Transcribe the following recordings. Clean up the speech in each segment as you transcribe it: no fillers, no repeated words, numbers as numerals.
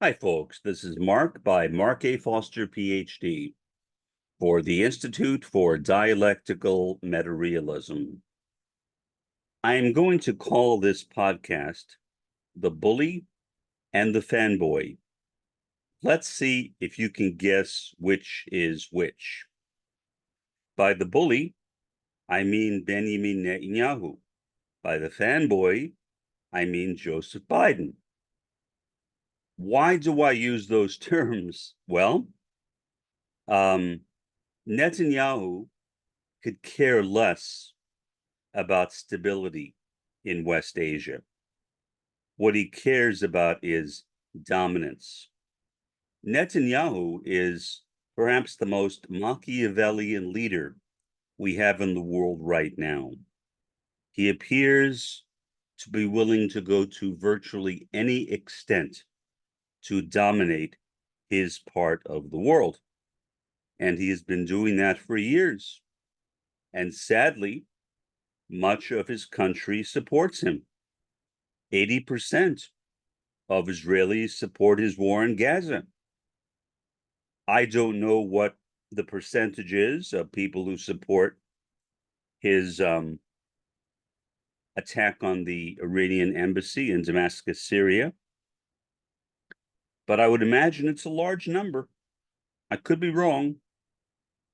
Hi, folks. This is Mark by Mark A. Foster, Ph.D. for the Institute for Dialectical Metarealism. I am going to call this podcast The Bully and the Fanboy. Let's see if you can guess which is which. By the bully, I mean Benjamin Netanyahu. By the fanboy, I mean Joseph Biden. Why do I use those terms? Well, Netanyahu could care less about stability in West Asia. What he cares about is dominance. Netanyahu is perhaps the most Machiavellian leader we have in the world right now. He appears to be willing to go to virtually any extent to dominate his part of the world. And he has been doing that for years. And sadly, much of his country supports him. 80% of Israelis support his war in Gaza. I don't know what the percentage is of people who support his attack on the Iranian embassy in Damascus, Syria. But I would imagine it's a large number. I could be wrong,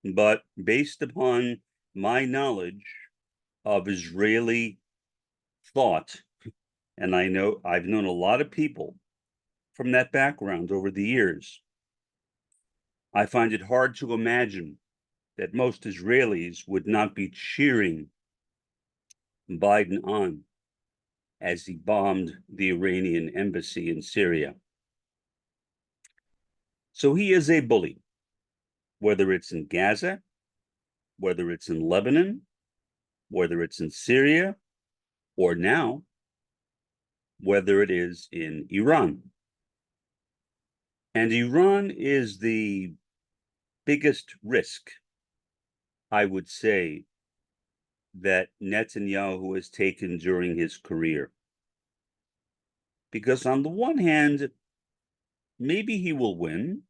but based upon my knowledge of Israeli thought, and I've known a lot of people from that background over the years, I find it hard to imagine that most Israelis would not be cheering Biden on as he bombed the Iranian embassy in Syria. So he is a bully, whether it's in Gaza, whether it's in Lebanon, whether it's in Syria, or now, whether it is in Iran. And Iran is the biggest risk, I would say, that Netanyahu has taken during his career. Because on the one hand, maybe he will win.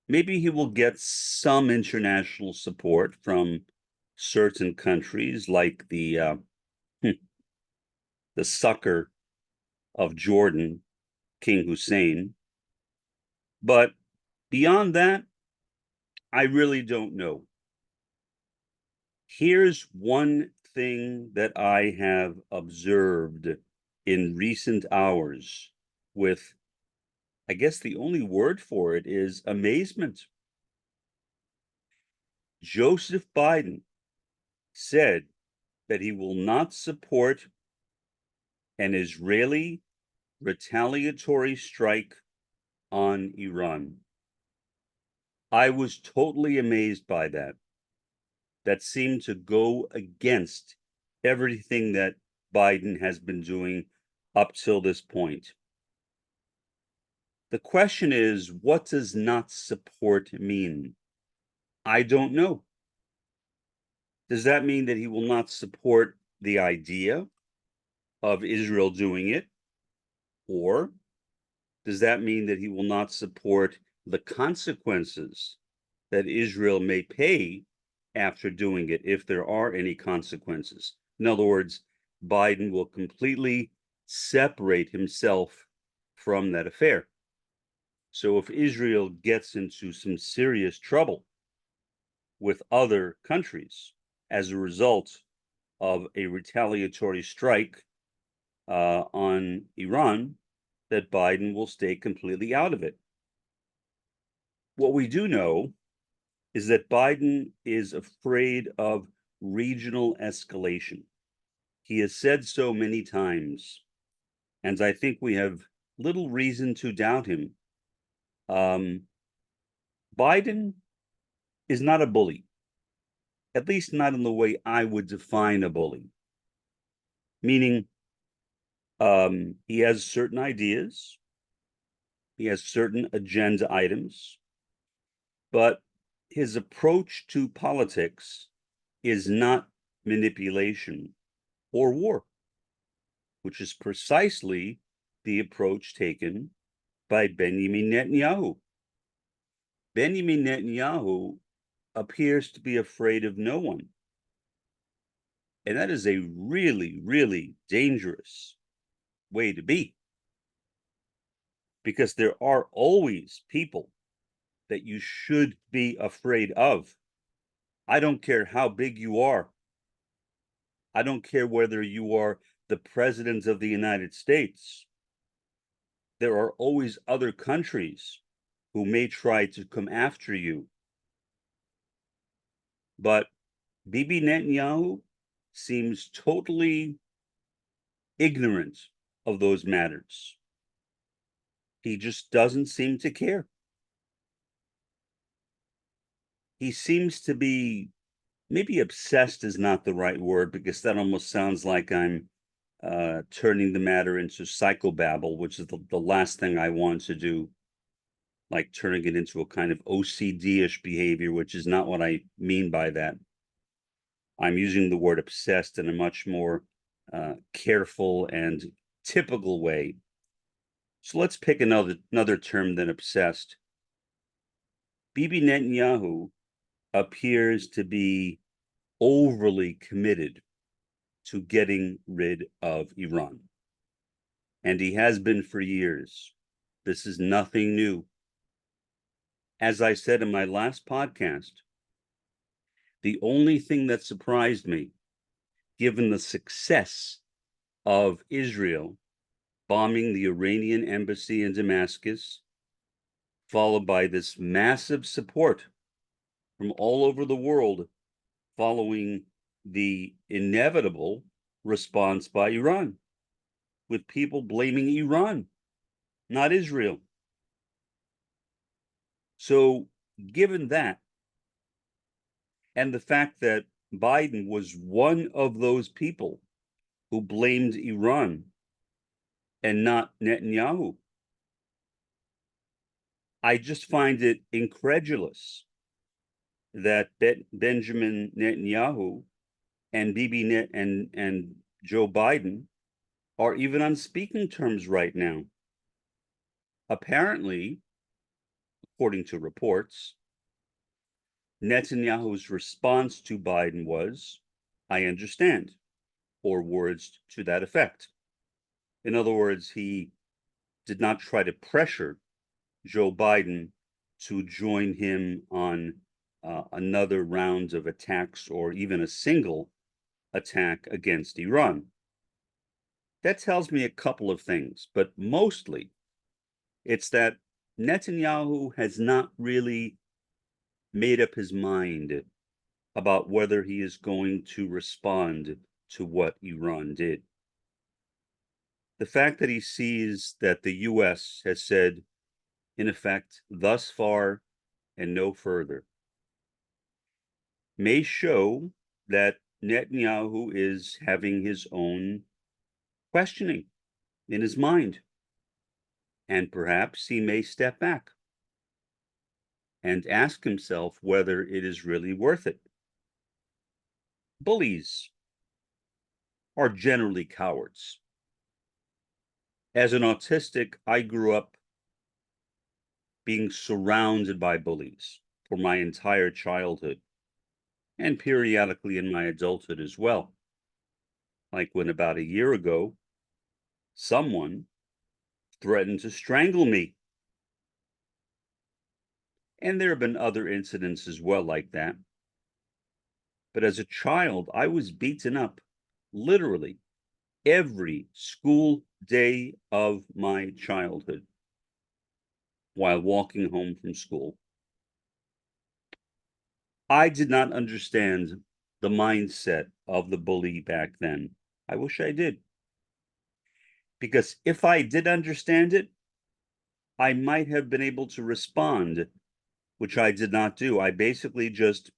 Maybe he will get some international support from certain countries like the sucker of Jordan, King Hussein. But beyond that, I really don't know. Here's one thing that I have observed in recent hours with, I guess the only word for it is amazement. Joseph Biden said that he will not support an Israeli retaliatory strike on Iran. I was totally amazed by that. That seemed to go against everything that Biden has been doing up till this point. The question is, what does not support mean? I don't know. Does that mean that he will not support the idea of Israel doing it? Or does that mean that he will not support the consequences that Israel may pay after doing it, if there are any consequences? In other words, Biden will completely separate himself from that affair. So if Israel gets into some serious trouble with other countries as a result of a retaliatory strike on Iran, that Biden will stay completely out of it. What we do know is that Biden is afraid of regional escalation. He has said so many times, and I think we have little reason to doubt him. Biden is not a bully, at least not in the way I would define a bully, meaning he has certain ideas, he has certain agenda items, but his approach to politics is not manipulation or war, which is precisely the approach taken by Benjamin Netanyahu. Benjamin Netanyahu appears to be afraid of no one. And that is a really, really dangerous way to be. Because there are always people that you should be afraid of. I don't care how big you are. I don't care whether you are the president of the United States. There are always other countries who may try to come after you. But Bibi Netanyahu seems totally ignorant of those matters. He just doesn't seem to care. He seems to be, maybe obsessed is not the right word, because that almost sounds like I'm turning the matter into psychobabble, which is the last thing I want to do, like turning it into a kind of OCD-ish behavior, which is not what I mean by that. I'm using the word obsessed in a much more careful and typical way. So let's pick another term than obsessed. Bibi Netanyahu appears to be overly committed to getting rid of Iran. And he has been for years. This is nothing new. As I said in my last podcast, the only thing that surprised me, given the success of Israel bombing the Iranian embassy in Damascus, followed by this massive support from all over the world following the inevitable response by Iran, with people blaming Iran, not Israel. So, given that, and the fact that Biden was one of those people who blamed Iran and not Netanyahu, I just find it incredulous that Benjamin Netanyahu and Bibi Net and Joe Biden are even on speaking terms right now. Apparently, according to reports, Netanyahu's response to Biden was, "I understand," or words to that effect. In other words, he did not try to pressure Joe Biden to join him on another round of attacks or even a single attack against Iran. That tells me a couple of things, but mostly it's that Netanyahu has not really made up his mind about whether he is going to respond to what Iran did. The fact that he sees that the US has said, in effect, thus far and no further, may show that Netanyahu is having his own questioning in his mind. And perhaps he may step back and ask himself whether it is really worth it. Bullies are generally cowards. As an autistic, I grew up being surrounded by bullies for my entire childhood, and periodically in my adulthood as well. Like when about a year ago, someone threatened to strangle me. And there have been other incidents as well like that. But as a child, I was beaten up literally every school day of my childhood while walking home from school. I did not understand the mindset of the bully back then. I wish I did. Because if I did understand it, I might have been able to respond, which I did not do. I basically just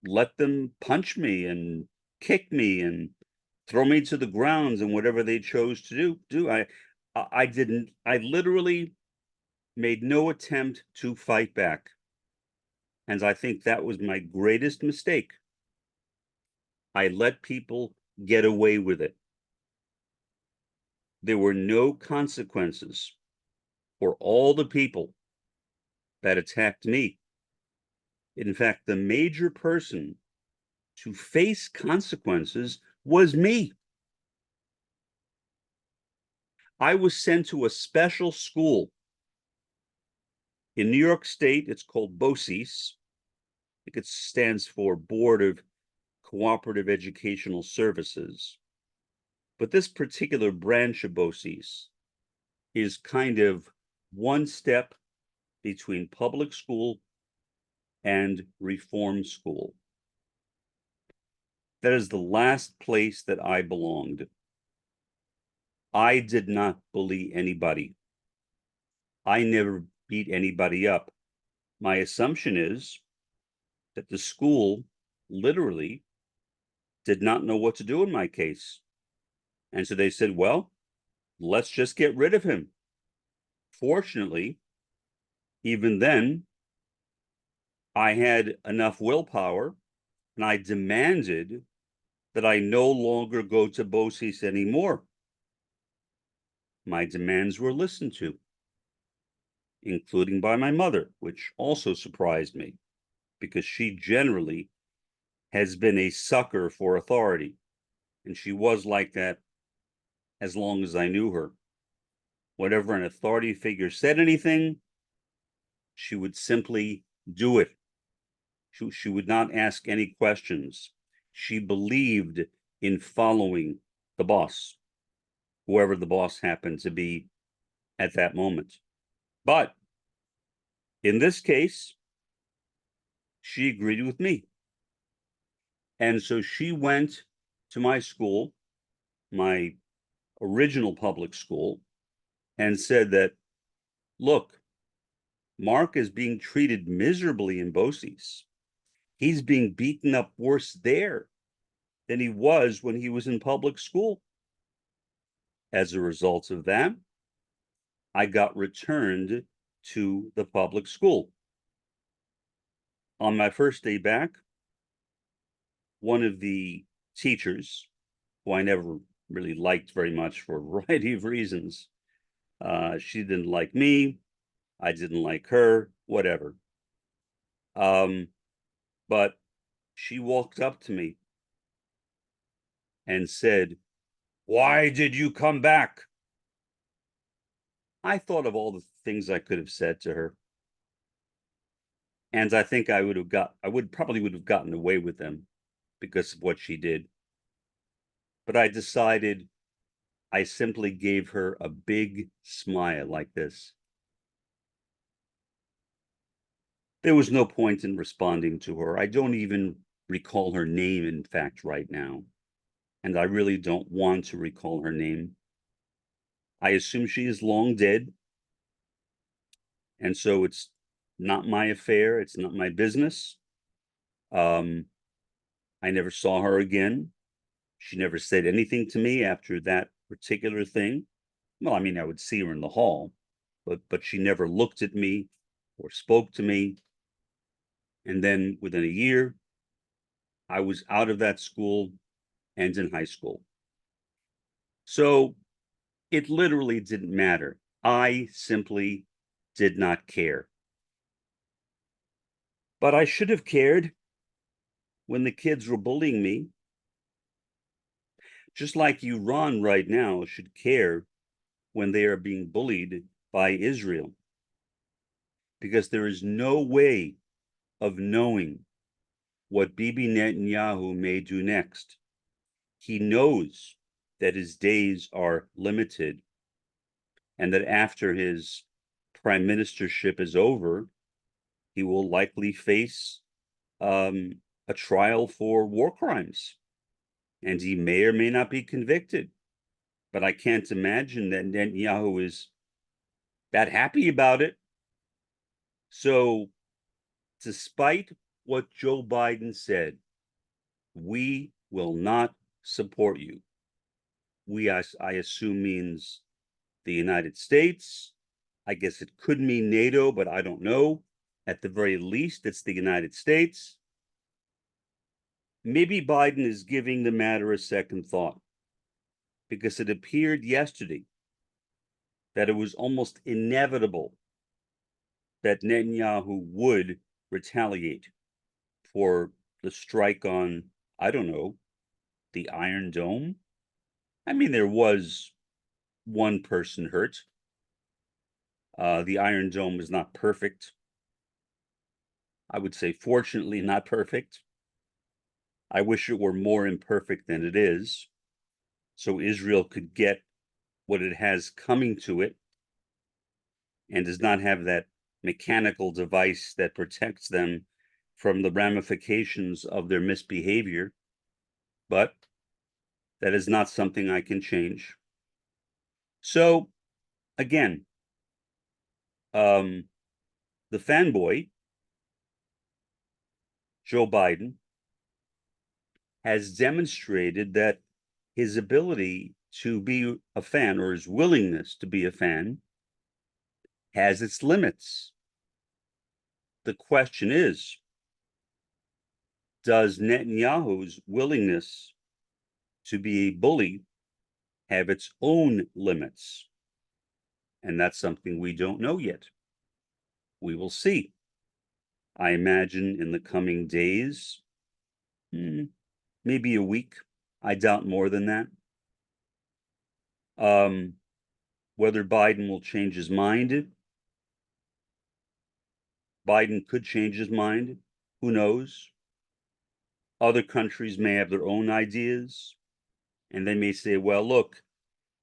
let them punch me and kick me and throw me to the ground and whatever they chose to do. I didn't. I literally made no attempt to fight back. And I think that was my greatest mistake. I let people get away with it. There were no consequences for all the people that attacked me. In fact, the major person to face consequences was me. I was sent to a special school in New York State. It's called BOCES. I think it stands for Board of Cooperative Educational Services. But this particular branch of BOCES is kind of one step between public school and reform school. That is the last place that I belonged. I did not bully anybody. I never beat anybody up. My assumption is that the school literally did not know what to do in my case. And so they said, well, let's just get rid of him. Fortunately, even then, I had enough willpower and I demanded that I no longer go to BOCES anymore. My demands were listened to, including by my mother, which also surprised me because she generally has been a sucker for authority. And she was like that as long as I knew her. Whenever an authority figure said anything, she would simply do it. She would not ask any questions. She believed in following the boss, whoever the boss happened to be at that moment. But in this case, she agreed with me. And so she went to my school, my original public school, and said that, look, Mark is being treated miserably in BOCES. He's being beaten up worse there than he was when he was in public school. As a result of that, I got returned to the public school. On my first day back, one of the teachers, who I never really liked very much for a variety of reasons, she didn't like me, I didn't like her, whatever. But she walked up to me and said, "Why did you come back?" I thought of all the things I could have said to her. And I think I would have gotten away with them because of what she did. But I decided I simply gave her a big smile like this. There was no point in responding to her. I don't even recall her name, in fact, right now. And I really don't want to recall her name. I assume she is long dead. And so it's not my affair. It's not my business. I never saw her again. She never said anything to me after that particular thing. Well, I mean, I would see her in the hall, but she never looked at me or spoke to me. And then within a year, I was out of that school and in high school. So it literally didn't matter. I simply did not care. But I should have cared when the kids were bullying me. Just like Iran right now should care when they are being bullied by Israel. Because there is no way of knowing what Bibi Netanyahu may do next. He knows that his days are limited and that after his prime ministership is over, he will likely face a trial for war crimes. And he may or may not be convicted. But I can't imagine that Netanyahu is that happy about it. So, despite what Joe Biden said, we will not support you. We, I assume, means the United States. I guess it could mean NATO, but I don't know. At the very least, it's the United States. Maybe Biden is giving the matter a second thought because it appeared yesterday that it was almost inevitable that Netanyahu would retaliate for the strike on, I don't know, the Iron Dome. I mean, there was one person hurt. The Iron Dome is not perfect. I would say, fortunately, not perfect. I wish it were more imperfect than it is, so Israel could get what it has coming to it and does not have that mechanical device that protects them from the ramifications of their misbehavior. But that is not something I can change. So, again, the fanboy, Joe Biden, has demonstrated that his ability to be a fan, or his willingness to be a fan, has its limits. The question is, does Netanyahu's willingness to be a bully have its own limits? And that's something we don't know yet. We will see. I imagine in the coming days, maybe a week. I doubt more than that. Whether Biden will change his mind. Biden could change his mind. Who knows? Other countries may have their own ideas, and they may say, well, look,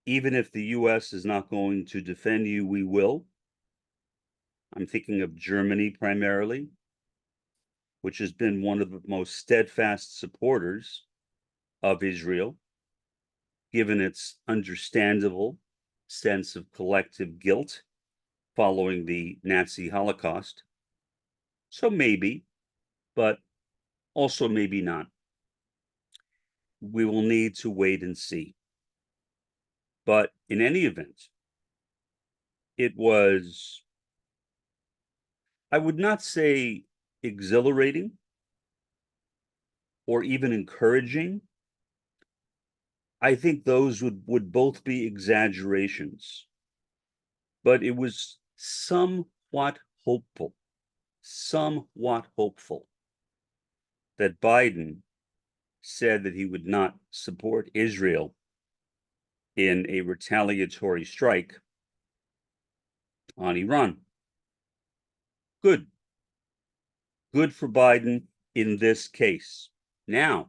even if the US is not going to defend you, we will. I'm thinking of Germany primarily, which has been one of the most steadfast supporters of Israel, given its understandable sense of collective guilt following the Nazi Holocaust. So maybe, but also maybe not. We will need to wait and see. But in any event, it was, I would not say exhilarating or even encouraging. I think those would both be exaggerations. But it was somewhat hopeful that Biden said that he would not support Israel in a retaliatory strike on Iran. Good. Good for Biden in this case. Now,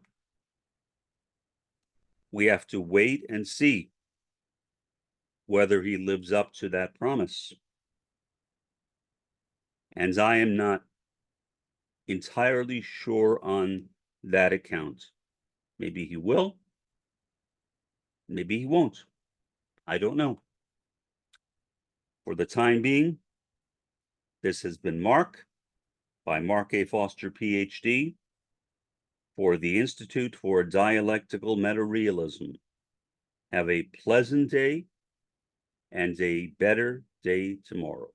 we have to wait and see whether he lives up to that promise. And I am not entirely sure on that account. Maybe he will. Maybe he won't. I don't know. For the time being, this has been Mark by Mark A. Foster, Ph.D., for the Institute for Dialectical Meta-Realism. Have a pleasant day and a better day tomorrow.